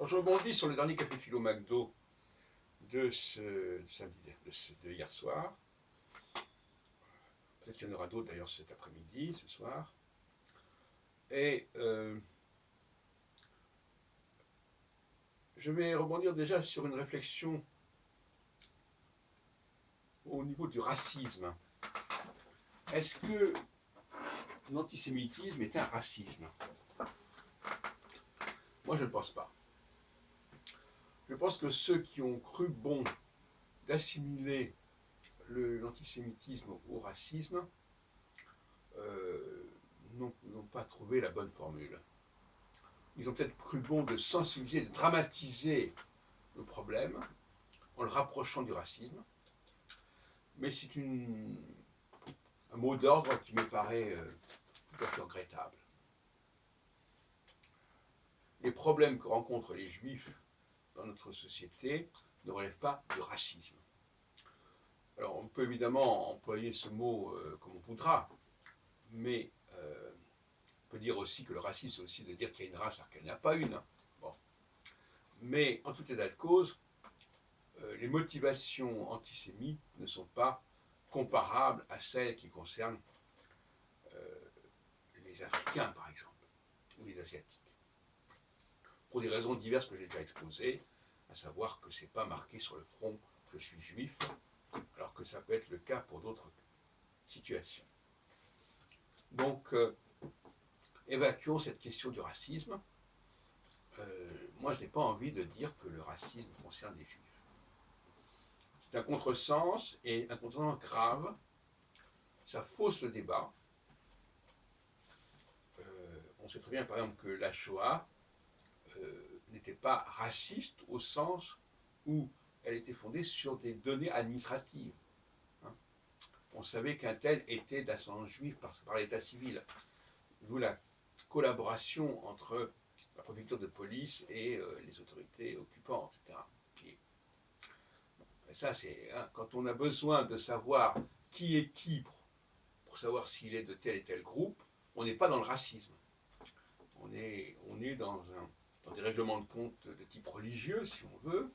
je rebondis sur le dernier café philo McDo de ce samedi, de hier soir. Peut-être qu'il y en aura d'autres d'ailleurs cet après-midi, ce soir. Et je vais rebondir déjà sur une réflexion au niveau du racisme. Est-ce que l'antisémitisme est un racisme? Moi, je ne pense pas. Je pense que ceux qui ont cru bon d'assimiler l'antisémitisme au racisme n'ont pas trouvé la bonne formule. Ils ont peut-être cru bon de sensibiliser, de dramatiser le problème en le rapprochant du racisme, mais c'est un mot d'ordre qui me paraît tout à fait regrettable. Les problèmes que rencontrent les juifs dans notre société ne relèvent pas du racisme. Alors on peut évidemment employer ce mot comme on voudra, mais on peut dire aussi que le racisme, c'est aussi de dire qu'il y a une race alors qu'il n'y en a pas une. Bon. Mais en tout état de cause, les motivations antisémites ne sont pas comparables à celles qui concernent les Africains, par exemple, ou les Asiatiques. Pour des raisons diverses que j'ai déjà exposées, à savoir que ce n'est pas marqué sur le front que je suis juif, alors que ça peut être le cas pour d'autres situations. Donc, évacuons cette question du racisme. Moi, je n'ai pas envie de dire que le racisme concerne les juifs. C'est un contresens, et un contresens grave. Ça fausse le débat. On sait très bien, par exemple, que la Shoah n'était pas raciste au sens où elle était fondée sur des données administratives. Hein. On savait qu'un tel était d'ascendance juive par l'état civil. D'où la collaboration entre la préfecture de police et les autorités occupantes, etc. Et ça, c'est quand on a besoin de savoir qui est qui pour savoir s'il est de tel et tel groupe, on n'est pas dans le racisme. On est dans des règlements de compte de type religieux, si on veut.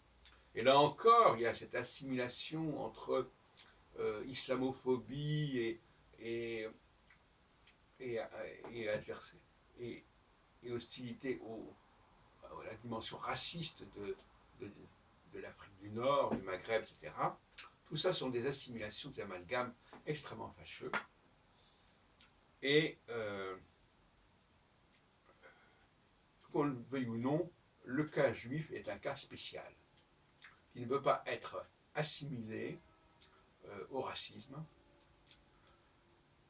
Et là encore, il y a cette assimilation entre islamophobie et hostilité à la dimension raciste de l'Afrique du Nord, du Maghreb, etc. Tout ça sont des assimilations, des amalgames extrêmement fâcheux. Et qu'on le veuille ou non, le cas juif est un cas spécial, qui ne peut pas être assimilé au racisme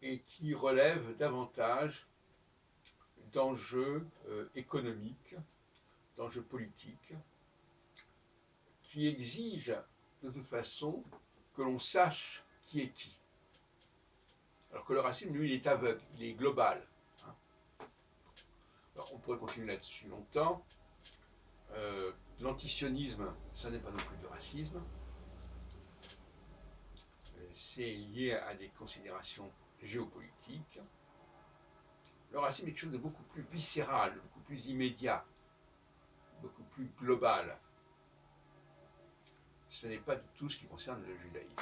et qui relève davantage d'enjeux économiques, d'enjeux politiques, qui exigent de toute façon que l'on sache qui est qui. Alors que le racisme, lui, il est aveugle, il est global. Hein. Alors, on pourrait continuer là-dessus longtemps. L'antisionisme, ça n'est pas non plus du racisme. C'est lié à des considérations géopolitiques. Le racisme est quelque chose de beaucoup plus viscéral, beaucoup plus immédiat, beaucoup plus global. Ce n'est pas du tout ce qui concerne le judaïsme.